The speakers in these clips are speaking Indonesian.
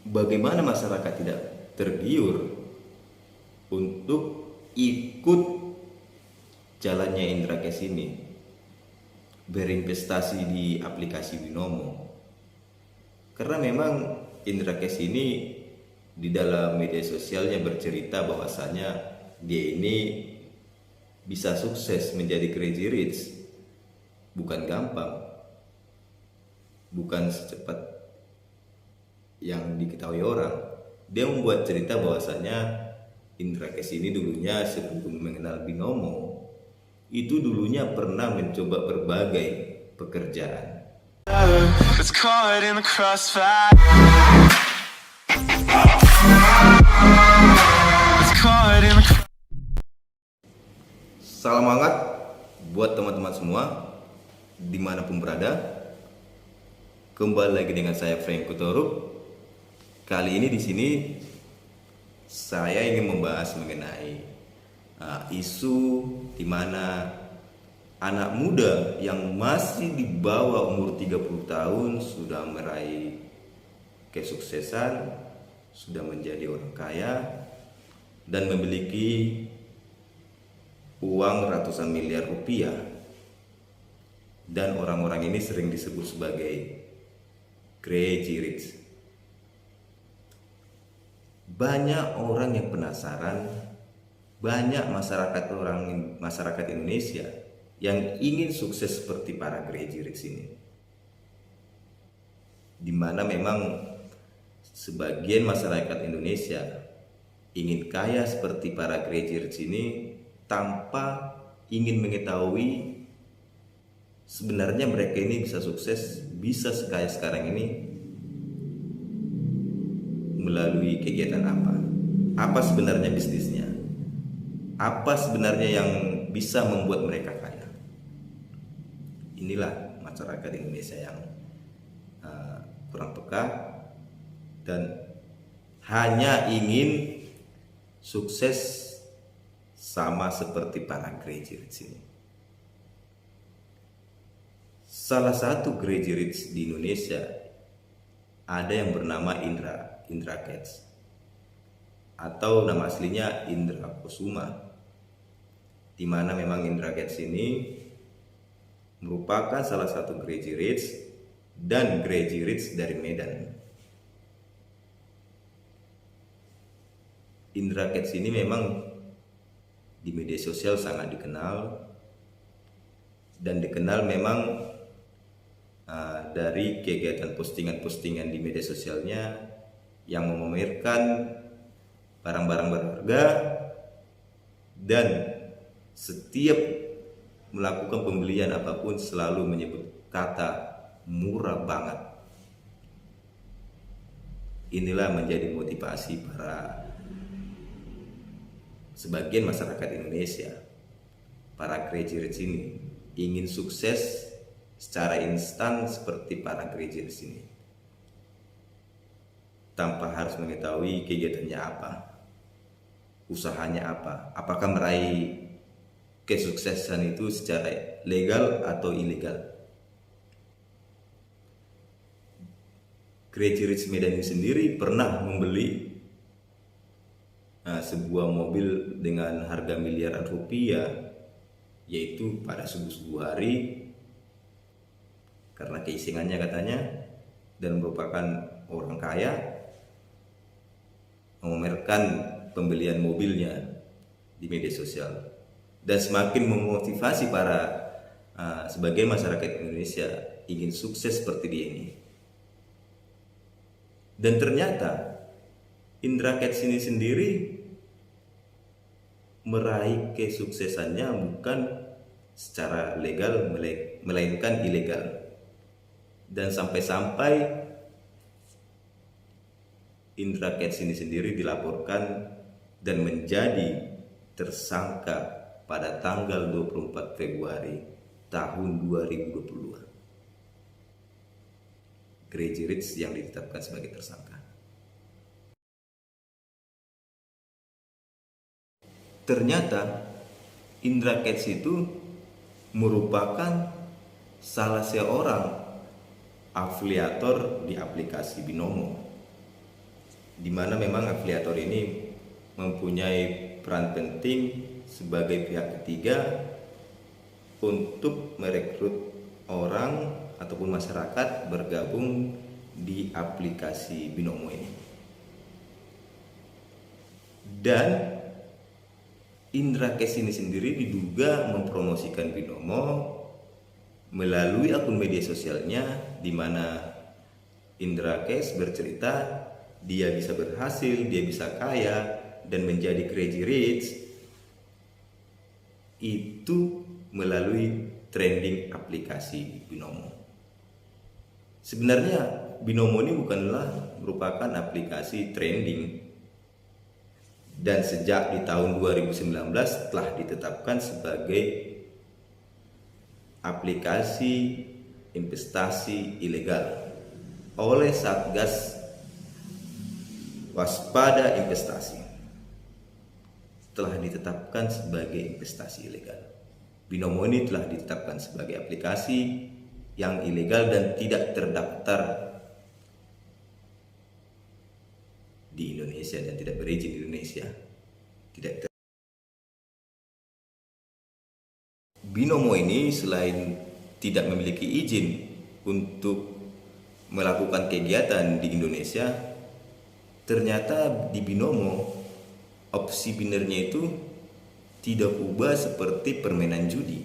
bagaimana masyarakat tidak tergiur untuk ikut jalannya Indra Cash ini, berinvestasi di aplikasi Binomo. Karena memang Indra Cash ini di dalam media sosialnya bercerita bahwasanya dia ini bisa sukses menjadi crazy rich. Bukan gampang, bukan secepat yang diketahui orang. Dia membuat cerita bahwasanya Indra Cash ini dulunya sebelum mengenal Binomo, itu dulunya pernah mencoba berbagai pekerjaan. It's caught in the crossfire. It's caught in the Salam hangat buat teman-teman semua dimanapun berada. Kembali lagi dengan saya Frank Kutoruk. Kali ini di sini saya ingin membahas mengenai isu di mana anak muda yang masih di bawah umur 30 tahun sudah meraih kesuksesan, sudah menjadi orang kaya dan memiliki uang ratusan miliar rupiah, dan orang-orang ini sering disebut sebagai crazy rich. Banyak orang yang penasaran, banyak masyarakat Indonesia yang ingin sukses seperti para crazy rich ini, dimana memang sebagian masyarakat Indonesia ingin kaya seperti para crazy rich ini tanpa ingin mengetahui sebenarnya mereka ini bisa sukses, bisa sekaya sekarang ini melalui kegiatan apa? Apa sebenarnya bisnisnya? Apa sebenarnya yang bisa membuat mereka kaya? Inilah masyarakat Indonesia yang kurang peka dan hanya ingin sukses sama seperti para crazy rich ini. Salah satu crazy rich di Indonesia ada yang bernama Indra Cash, atau nama aslinya Indra Kusuma, di mana memang Indra Cash ini merupakan salah satu crazy rich dan crazy rich dari Medan. Indra Cash ini memang di media sosial sangat dikenal, dan dikenal memang dari kegiatan postingan-postingan di media sosialnya yang memamerkan barang-barang berharga, dan setiap melakukan pembelian apapun selalu menyebut kata murah banget. Inilah menjadi motivasi para sebagian masyarakat Indonesia, para crazy rich ini ingin sukses secara instan seperti para crazy rich ini, tanpa harus mengetahui kegiatannya apa, usahanya apa, apakah meraih kesuksesan itu secara legal atau ilegal. Crazy rich Medan ini sendiri pernah membeli sebuah mobil dengan harga miliaran rupiah, yaitu pada subuh-subuh hari, karena keisengannya katanya, dan merupakan orang kaya, memamerkan pembelian mobilnya di media sosial, dan semakin memotivasi para sebagian masyarakat Indonesia ingin sukses seperti dia ini. Dan ternyata Indra Cash ini sendiri meraih kesuksesannya bukan secara legal, melainkan ilegal. Dan sampai-sampai Indra Cash ini sendiri dilaporkan dan menjadi tersangka pada tanggal 24 Februari tahun 2022. Crazy Rich yang ditetapkan sebagai tersangka. Ternyata Indra Cash itu merupakan salah seorang afiliator di aplikasi Binomo. di mana memang afiliator ini mempunyai peran penting sebagai pihak ketiga untuk merekrut orang ataupun masyarakat bergabung di aplikasi Binomo ini. Dan Indra Cash ini sendiri diduga mempromosikan Binomo melalui akun media sosialnya, di mana Indra Cash bercerita dia bisa berhasil, dia bisa kaya dan menjadi crazy rich itu melalui trending aplikasi Binomo. Sebenarnya Binomo ini bukanlah merupakan aplikasi trending, dan sejak di tahun 2019 telah ditetapkan sebagai aplikasi investasi ilegal oleh Satgas Waspada Investasi. Telah ditetapkan sebagai investasi ilegal. Binomo ini telah ditetapkan sebagai aplikasi yang ilegal dan tidak terdaftar di Indonesia dan tidak berizin di Indonesia. Binomo ini selain tidak memiliki izin untuk melakukan kegiatan di Indonesia, ternyata di Binomo opsi binernya itu tidak ubah seperti permainan judi,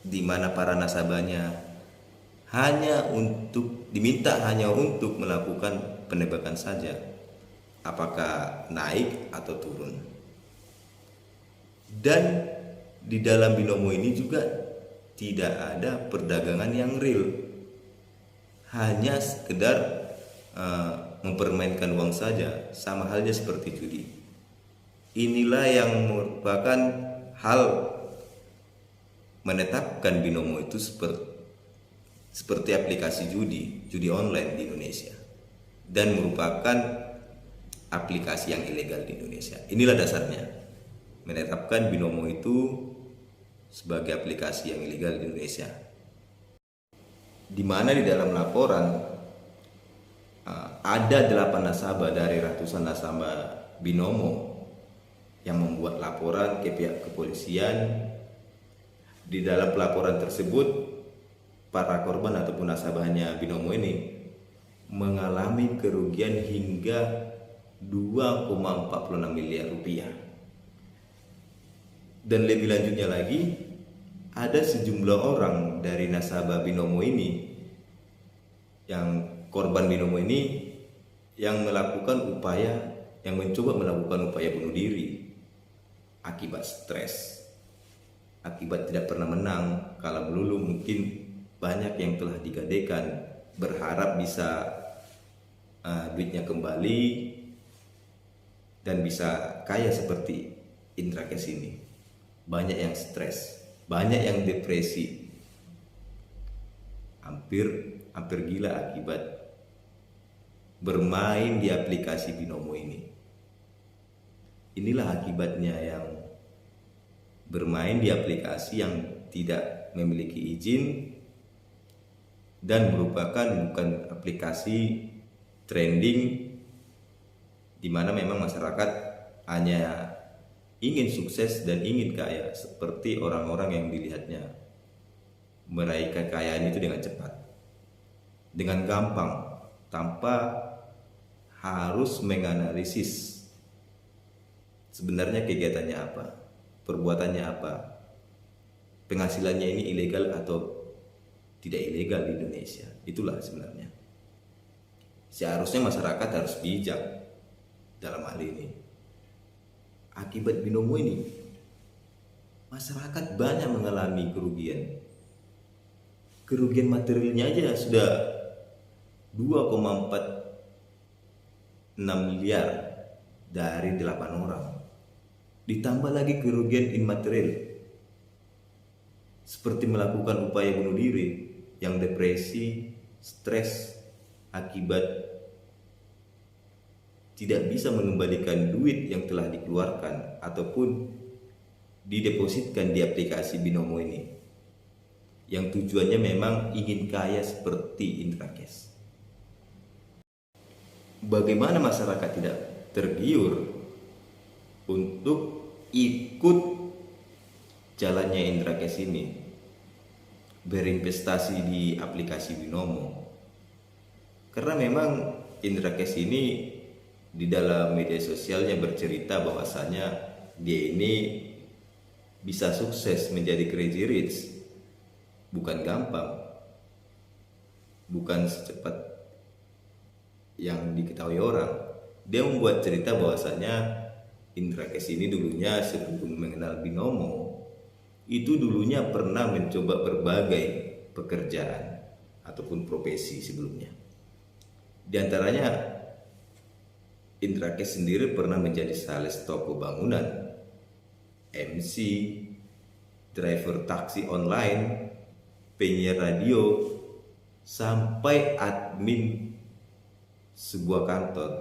di mana para nasabahnya diminta hanya untuk melakukan penebakan saja, apakah naik atau turun. Dan di dalam Binomo ini juga tidak ada perdagangan yang real, hanya sekedar mempermainkan uang saja, sama halnya seperti judi. Inilah yang merupakan hal menetapkan Binomo itu seperti aplikasi judi online di Indonesia, dan merupakan aplikasi yang ilegal di Indonesia. Inilah dasarnya menetapkan Binomo itu sebagai aplikasi yang ilegal di Indonesia, di mana di dalam laporan ada 8 nasabah dari ratusan nasabah Binomo yang membuat laporan ke pihak kepolisian. Di dalam pelaporan tersebut, para korban ataupun nasabahnya Binomo ini mengalami kerugian hingga 2,46 miliar rupiah. Dan lebih lanjutnya lagi, ada sejumlah orang dari nasabah Binomo ini, yang korban Binomo ini, yang mencoba melakukan upaya bunuh diri akibat stres, akibat tidak pernah menang. Kalau melulu mungkin banyak yang telah digadaikan, berharap bisa duitnya kembali dan bisa kaya seperti Indra Cash ini. Banyak yang stres, banyak yang depresi, hampir gila akibat bermain di aplikasi Binomo ini. Inilah akibatnya yang bermain di aplikasi yang tidak memiliki izin dan merupakan bukan aplikasi trending, di mana memang masyarakat hanya ingin sukses dan ingin kaya seperti orang-orang yang dilihatnya meraih kekayaan itu dengan cepat, dengan gampang, tanpa harus menganalisis sebenarnya kegiatannya apa, perbuatannya apa, penghasilannya ini ilegal atau tidak ilegal di Indonesia. Itulah sebenarnya. Seharusnya masyarakat harus bijak dalam hal ini. Akibat Binomo ini, masyarakat banyak mengalami kerugian. Kerugian materialnya aja sudah 2,46 miliar dari 8 orang. Ditambah lagi kerugian imaterial, seperti melakukan upaya bunuh diri, yang depresi, stres akibat tidak bisa mengembalikan duit yang telah dikeluarkan ataupun didepositkan di aplikasi Binomo ini, yang tujuannya memang ingin kaya seperti Indra Cash. bagaimana masyarakat tidak tergiur untuk ikut jalannya Indra Cash ini, berinvestasi di aplikasi Binomo. Karena memang Indra Cash ini di dalam media sosialnya bercerita bahwasanya dia ini bisa sukses menjadi crazy rich. Bukan gampang, bukan secepat yang diketahui orang. Dia membuat cerita bahwasanya Indra Cash ini dulunya sebelum mengenal Binomo, itu dulunya pernah mencoba berbagai pekerjaan ataupun profesi sebelumnya. Di antaranya Indra Cash sendiri pernah menjadi sales toko bangunan, MC, driver taksi online, penyiar radio, sampai admin sebuah kantor.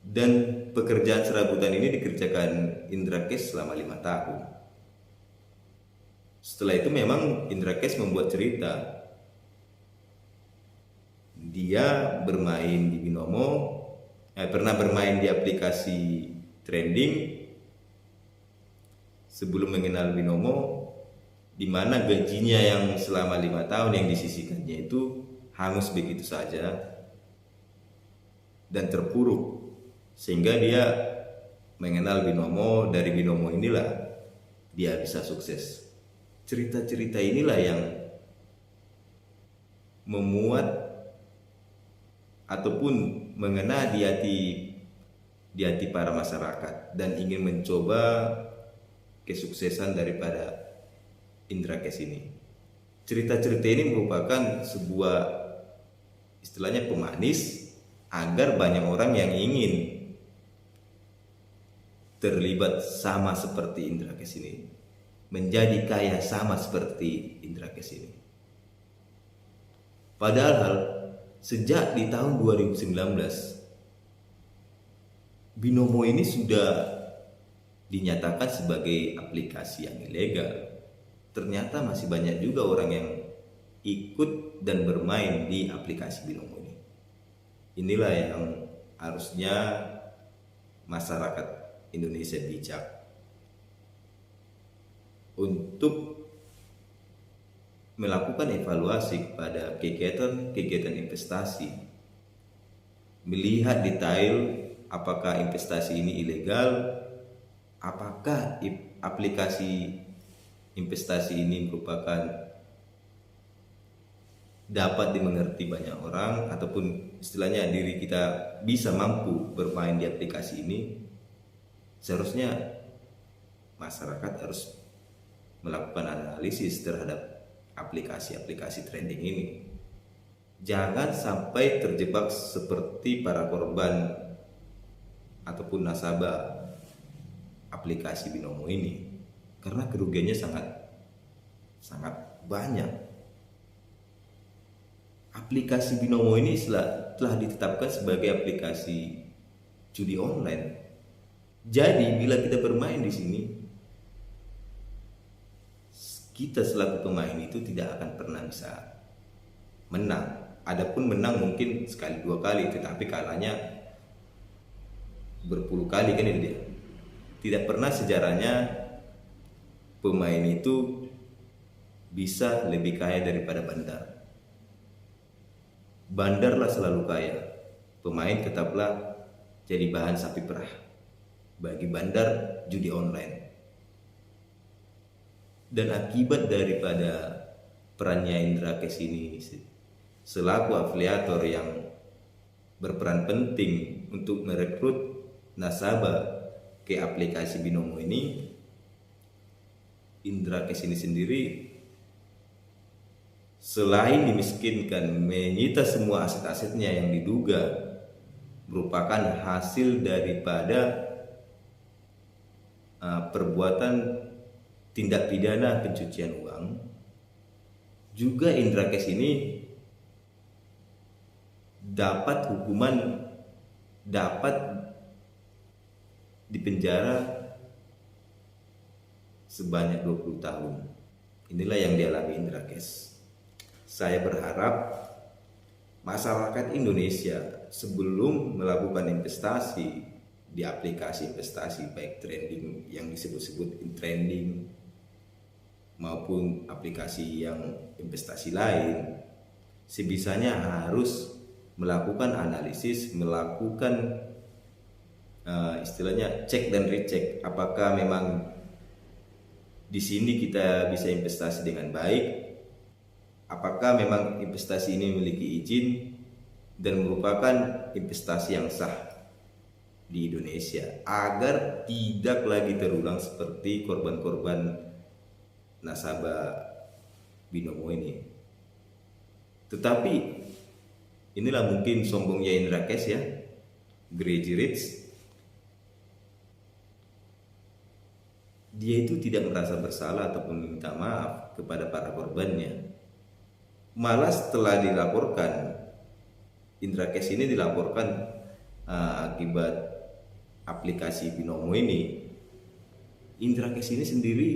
Dan pekerjaan serabutan ini dikerjakan Indra Cash selama 5 tahun. Setelah itu memang Indra Cash membuat cerita. Dia bermain di Binomo, pernah bermain di aplikasi trending sebelum mengenal Binomo, di mana gajinya yang selama 5 tahun yang disisihkannya itu hangus begitu saja dan terpuruk, sehingga dia mengenal Binomo. Dari Binomo inilah dia bisa sukses. Cerita-cerita inilah yang memuat ataupun mengena di hati para masyarakat dan ingin mencoba kesuksesan daripada Indra Cash ini. Cerita-cerita ini merupakan sebuah istilahnya pemanis agar banyak orang yang ingin terlibat sama seperti Indra Cash ini, menjadi kaya sama seperti Indra Cash ini. Padahal sejak di tahun 2019 Binomo ini sudah dinyatakan sebagai aplikasi yang ilegal. Ternyata masih banyak juga orang yang ikut dan bermain di aplikasi Binomo ini. Inilah yang harusnya masyarakat Indonesia bijak untuk melakukan evaluasi pada kegiatan investasi, melihat detail apakah investasi ini ilegal, apakah aplikasi investasi ini merupakan dapat dimengerti banyak orang, ataupun istilahnya diri kita bisa mampu bermain di aplikasi ini. Seharusnya masyarakat harus melakukan analisis terhadap aplikasi-aplikasi trending ini. Jangan sampai terjebak seperti para korban ataupun nasabah aplikasi Binomo ini, karena kerugiannya sangat banyak. Aplikasi Binomo ini telah ditetapkan sebagai aplikasi judi online. Jadi bila kita bermain di sini, kita selaku pemain itu tidak akan pernah bisa menang. Adapun menang mungkin sekali 2 kali, tetapi kalahnya berpuluh kali, kan itu dia. Tidak pernah sejarahnya pemain itu bisa lebih kaya daripada bandar. Bandarlah selalu kaya, pemain tetaplah jadi bahan sapi perah bagi bandar judi online. Dan akibat daripada perannya Indra Cash ini selaku afiliator yang berperan penting untuk merekrut nasabah ke aplikasi Binomo ini, Indra Cash ini sendiri selain dimiskinkan, menyita semua aset-asetnya yang diduga merupakan hasil daripada perbuatan tindak pidana pencucian uang. Juga Indra Cash ini dapat hukuman, dapat dipenjara sebanyak 20 tahun. Inilah yang dialami Indra Cash. Saya berharap masyarakat Indonesia sebelum melakukan investasi di aplikasi investasi baik trending yang disebut-sebut trending maupun aplikasi yang investasi lain, sebisanya harus melakukan analisis, melakukan istilahnya cek dan recheck apakah memang di sini kita bisa investasi dengan baik, apakah memang investasi ini memiliki izin dan merupakan investasi yang sah di Indonesia, agar tidak lagi terulang seperti korban-korban nasabah binomo ini. Tetapi inilah mungkin sombongnya Indra Cash ya, Crazy Rich. Dia itu tidak merasa bersalah ataupun minta maaf kepada para korbannya. Malah setelah dilaporkan, Indra Cash ini dilaporkan akibat aplikasi binomo ini, Indra Cash ini sendiri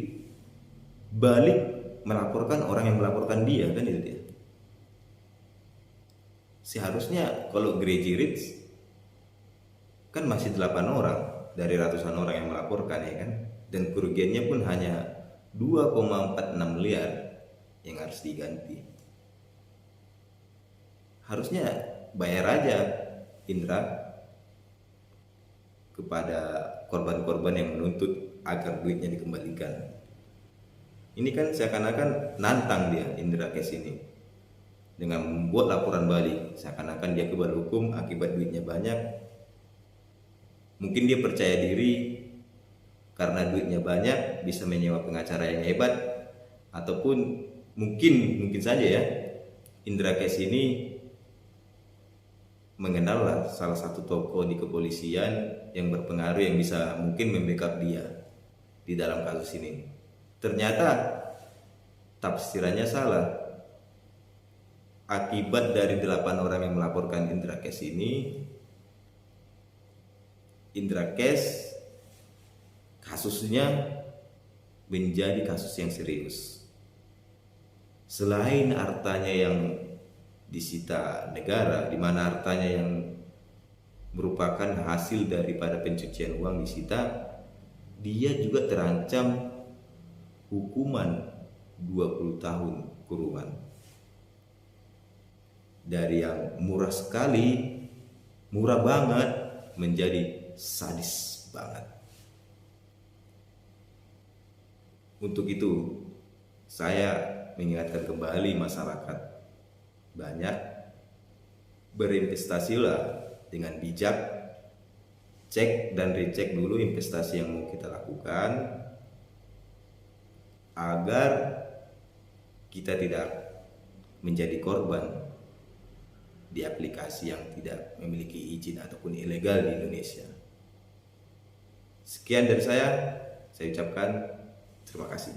balik melaporkan orang yang melaporkan dia, kan itu dia. Seharusnya kalau Crazy Rich kan masih 8 orang dari ratusan orang yang melaporkan ya kan, dan kerugiannya pun hanya 2,46 miliar yang harus diganti. Harusnya bayar aja Indra kepada korban-korban yang menuntut agar duitnya dikembalikan. Ini kan seakan-akan nantang dia Indra Cash ini dengan membuat laporan balik, seakan-akan dia kebal hukum akibat duitnya banyak. Mungkin dia percaya diri karena duitnya banyak bisa menyewa pengacara yang hebat, ataupun mungkin saja ya Indra Cash ini mengenal salah satu tokoh di kepolisian yang berpengaruh yang bisa mungkin membackup dia di dalam kasus ini. Ternyata tafsirannya salah. Akibat dari 8 orang yang melaporkan Indra Cash ini, Indra Cash kasusnya menjadi kasus yang serius. Selain hartanya yang disita negara, di mana hartanya yang merupakan hasil daripada pencucian uang disita, dia juga terancam hukuman 20 tahun kurungan. Dari yang murah sekali, murah banget, menjadi sadis banget. Untuk itu, saya mengingatkan kembali masyarakat, banyak berinvestasilah dengan bijak, cek dan recheck dulu investasi yang mau kita lakukan, agar kita tidak menjadi korban di aplikasi yang tidak memiliki izin ataupun ilegal di Indonesia. Sekian dari saya ucapkan terima kasih.